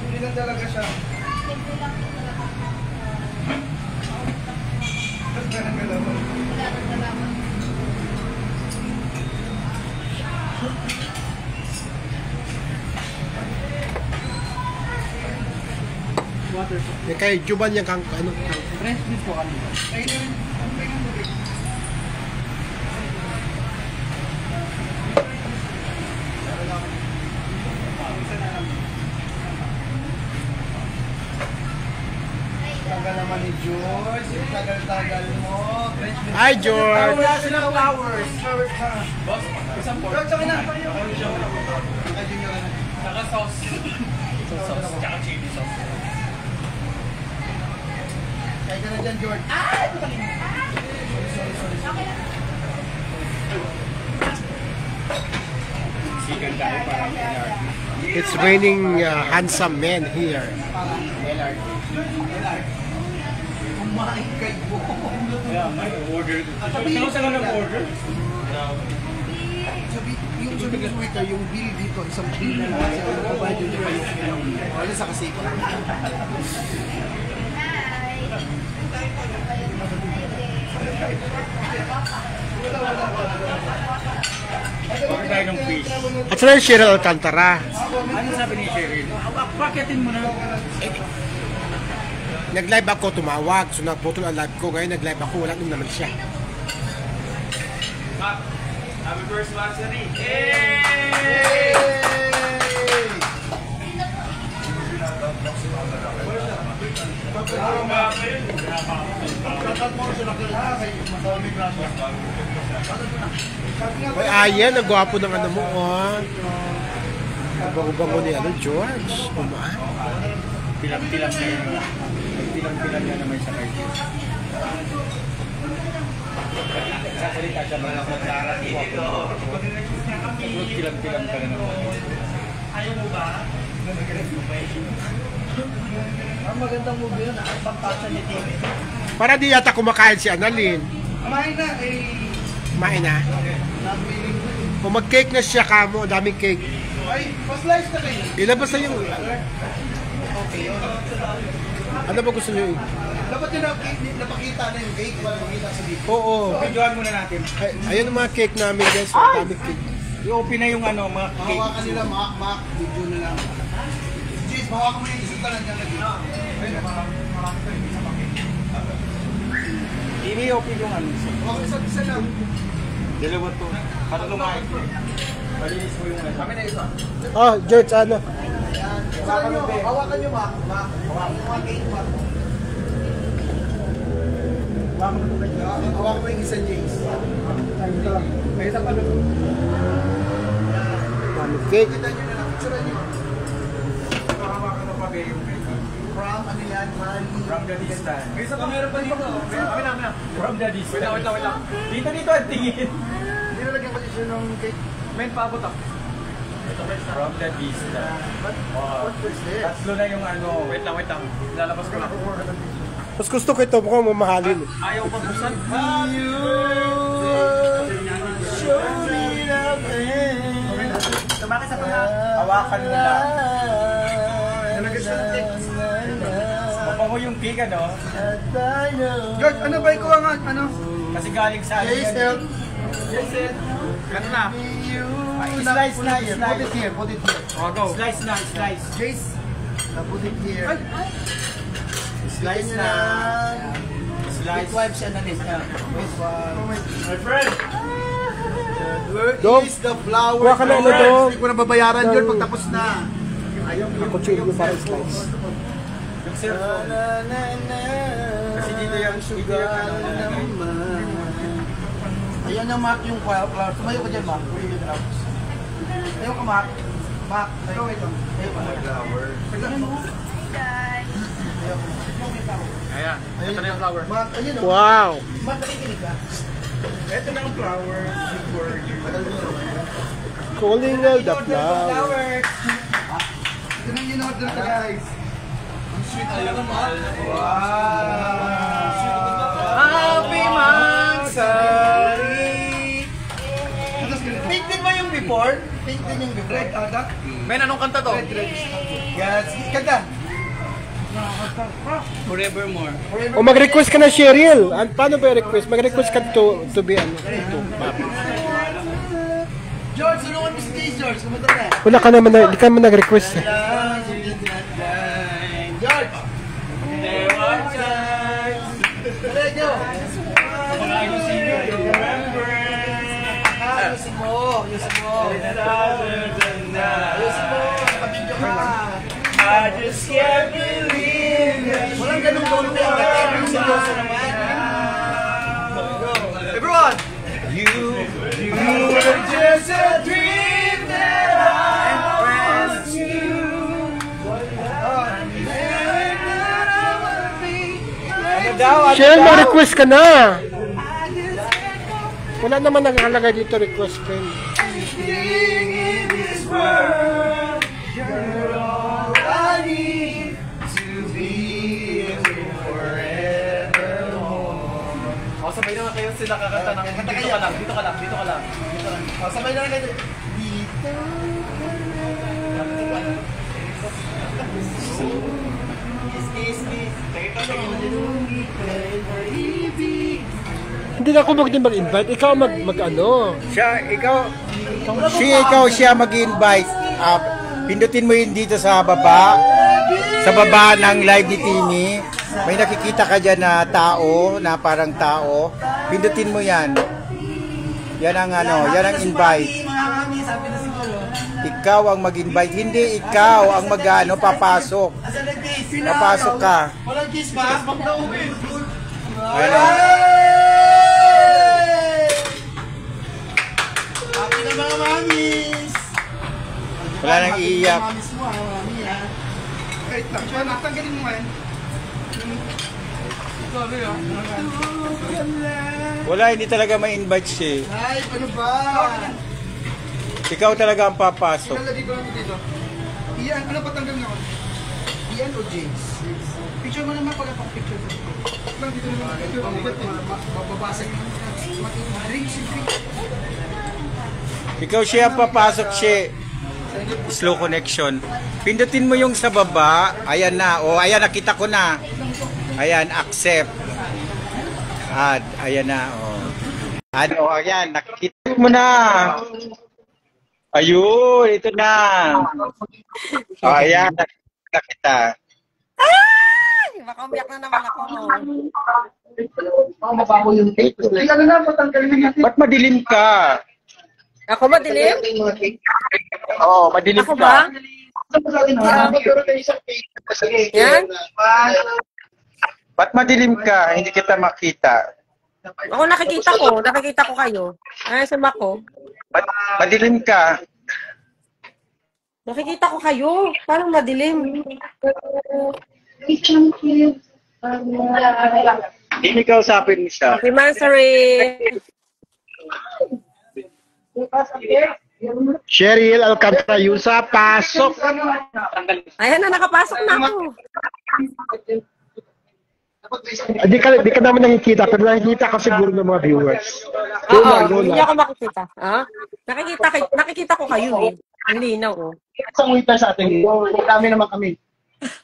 Hindi na talaga siya. Kay Juban yang kang ano? Fresh meat po ano? Tagal naman ni George. Tagal-tagal mo. Hi George. Wala silang flowers. Boss, isang pork. George, okay na. Saka sauce. Sauce. Saka chili sauce. Kaya ka na dyan, George. Ay! Sorry. It's raining handsome men here. Kumain kayo. Yeah, may order. Sino sa lang order? Yung sabi ko ito, yung bill dito, isang bill na lang kasi ang provide yun yung wala sa kasiko. Order tayo ng fish. At saan yung Cheryl Alcantara? Ano sabi ni Cheryl? Paketin mo na. Nag-live ako, tumawag. So naputol ang live ko. Ngayon nag-live ako, wala nung naman siya. Happy first anniversary! Ay, ayan, nagwapo ng ano mo, oh. Nabango-bango ni ano, George. Umaan. Tilang-tilang na yun. Tilang-tilang na naman sa kayo. Sasalita siya mga maglara dito. Tilang-tilang ka na naman. Ayaw mo ba? Ang magandang movie yun, ang pangkasya ni TV. Para di yata kumakain si Annalyn. Kumain na, Kumain na. napiling ko. Kung mag-cake na siya kamo, daming cake. Ay, pa-slice na kayo. Ilabas na yung... Okay, yun. Ano ba gusto niyo? Dapat yun napakita na yung cake, wala makita sa dito. Oo. Videoan muna natin. Ay, ayun ang mga cake namin guys. Daming cake. I-open na yung ano, mga cake. Mahawakan nila, mak, video na lang. Jeez, mahawakan mo yung isang talan dyan lagi. I-open yung ano. Mahawakan isa lang. Dalawa to. Para lumayan. Palinis mo yung ano. Kami na isa. Oh, George, ano? Hawakan nyo, mak. Hawakan mo yung cake, mak. Hawakan mo yung isa, James. May isa pa lang. Daming cake. Kita nyo na lang, picture nyo. Hawakan mo pa yung cake. From, ano yan, Mali. From the distance. May isa pa meron pa dito. Kami na. From the distance. Wait lang. Dito ang tingin. Hindi na lagyan position ng cake. Men, paabot ako. From the distance. What was this? Tatlo na yung ano. Wait lang. Lalabas ko na. Mas gusto ko ito, mukhang mamahalin. Ayaw pa busan. Tumakit sa pangak. Hawakan mo lang. Nalagyan siya ng cake. Mabango yung cake, ano? George, ano ba ikaw ang ano? Kasi galing sa ano yan. Jason. Ganun na. Slice na. Put it here. Oh, go. Slice na. Jace. Put it here. Slice na. Slice. Wipe siya na rin. My friend. Where Dog. is the flower? Kuha ka na ano, Dog. Hindi ko na babayaran yun pag tapos na. Ako chili para slice. Yung cellphone. Kasi dito yung sugar naman. Ayan yung Mark yung flower. Tumayo ka dyan, Mark. Ayaw ka, Mark. Mac, wait lang. Flower. Ayan, ito na yung flower. Mac, ayun o. Wow! Mac, nakikinig ka? Ito na yung flower. Calling all the flowers. Ito na yung order ko, guys. Ang sweet talaga, Mac. Wow! Happy Magsari! Pink din ba yung before? Pink din yung before. Red, Adak. Men, anong kanta to? Yes, kanta. Forevermore. O mag-request ka na, Cheryl. Paano ba i-request? Mag-request ka to be ano? To map. George, tulungan mo si Jay, George. Kumunta na. Wala ka naman, hindi ka naman nag-request eh. George! There were times Diretso! when I was in you to remember Ayusin mo! Ayusin mo! other than that. Ayusin mo! Nakabidyo ka! I just can't believe that Walang ganun tono na yung seryoso naman. everyone! You were just a dream that I promised you. Ano daw? Cheryl, mag-request ka na! Wala naman nakalagay dito request friend. Everything in this world, you're all I need to be forevermore. Sabay naman kayo sila kakanta ng dito ka lang, dito ka lang, dito ka lang. Dito lang. Sabay na lang kayo. Dito. Kiss, kiss. Hindi na ako mag-invite, ikaw mag-ano. Siya mag-invite. Pindutin mo yun dito sa baba ng live ni Timmy. May nakikita ka dyan na tao, na parang tao. Pindutin mo yan. Yan ang yan ang invite. Ikaw ang mag-invite, hindi ikaw ang papasok. Papasok ka. Walang kiss pa? Ano? Happy na mga mamis! Wala nang iiyak. Mamis mo mami ha. Wait lang, siya natanggalin mo yan. Wala, hindi talaga ma-invite siya. Ay, ano ba? Ikaw talaga ang papasok. Ilalagay ko lang dito. Ian, ano patanggal nga ako? Ian o James? Picture mo naman pag picture ko. Lang dito naman. Ito, babasag. Drinks, Ikaw siya ang papasok siya. Slow connection. Pindutin mo yung sa baba. Ayan na. O, ayan, nakita ko na. Ayan, accept. Add. Ayan na. O. Add. O, ayan. Nakita mo na. Ayun. Ito na. O, ayan. Nakita kita. Baka umiyak na naman ako. Mabaho yung tape. Ay, ano na, patanggalin na natin. Ba't madilim ka? Ako madilim? Oo, madilim Ako ka. ba? Yan? Ba't madilim ka? Hindi kita makita. Ako nakikita ko. Nakikita ko kayo. Ay, sama ko. Ba't madilim ka? Nakikita ko kayo. Parang madilim. Hindi kausapin mo siya. Happy Mansari! Cheryl Alcantara-Yusa, pasok! Ayan na, nakapasok na ako. Di ka naman nakikita, pero nakikita ka siguro ng mga viewers. Oo, hindi ako makikita. Ah? Nakikita ko kayo eh. Ang linaw oh. Isang waiter sa atin. Dami naman kami.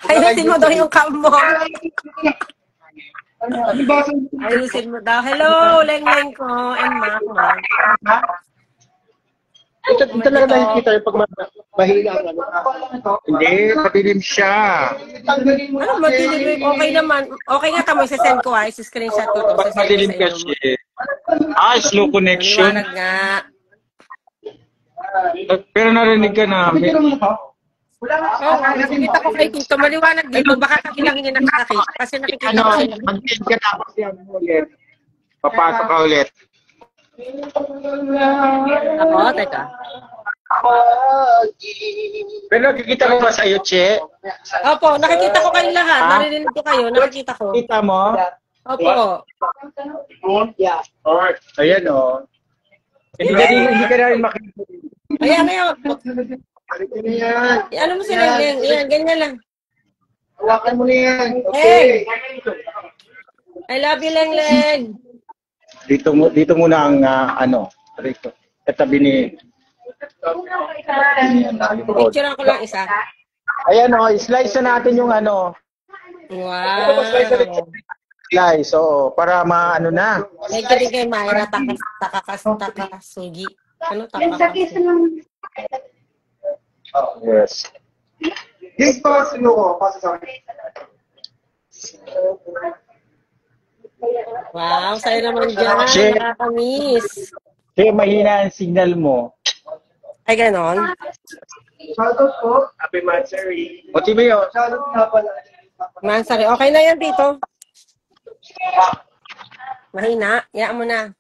Ayusin mo daw yung cam mo. Ayusin mo daw. Hello, Leng-Leng ko and Mama. Ito lang nakikita yung pag mahina ang ano. Hindi, madilim siya. Ano, madilim. Okay naman. Okay nga tamo, isasend ko ah. Isa-screenshot ko to. Ba't madilim ka siya? Slow connection. Maliwanag nga. Pero narinig ka namin. Oo, nakikita ko kay Tito. Maliwanag dito. Baka lang hindi nakakita. Kasi nakikita ko sila. Mag-end ka tapos yan ulit. Papasok ka ulit. Ako, teka. Pero nakikita ko ba sa'yo, Che? Opo, nakikita ko kayong lahat. Ha? Narinig ko kayo. Nakikita ko. Kita mo? Opo. Ayan, oh. Hindi ka na rin makikita. Ayan, ayan. Ano mo si Lengleng? Ayan, ganyan lang. Hawakan mo na yan. Hey! I love you, Lengleng. Dito muna ang, rito. Katabi ni... Picturean ko lang isa. Ayan, oh. Slice na natin yung ano. Wow. Slice, oo. Para maano na. Medyo din kay Mayra, takasugi. Ano takasugi? Yes. Yes, pa, sino ko? Pasa sa akin. Wow, sa'yo naman dyan. Shit. Nakakamiss. Kaya mahina ang signal mo. Ay, ganon. Shoutout po. O, tiba yun. Shoutout nga pala. Mansari, okay na yan dito. Mahina. Yaan mo na.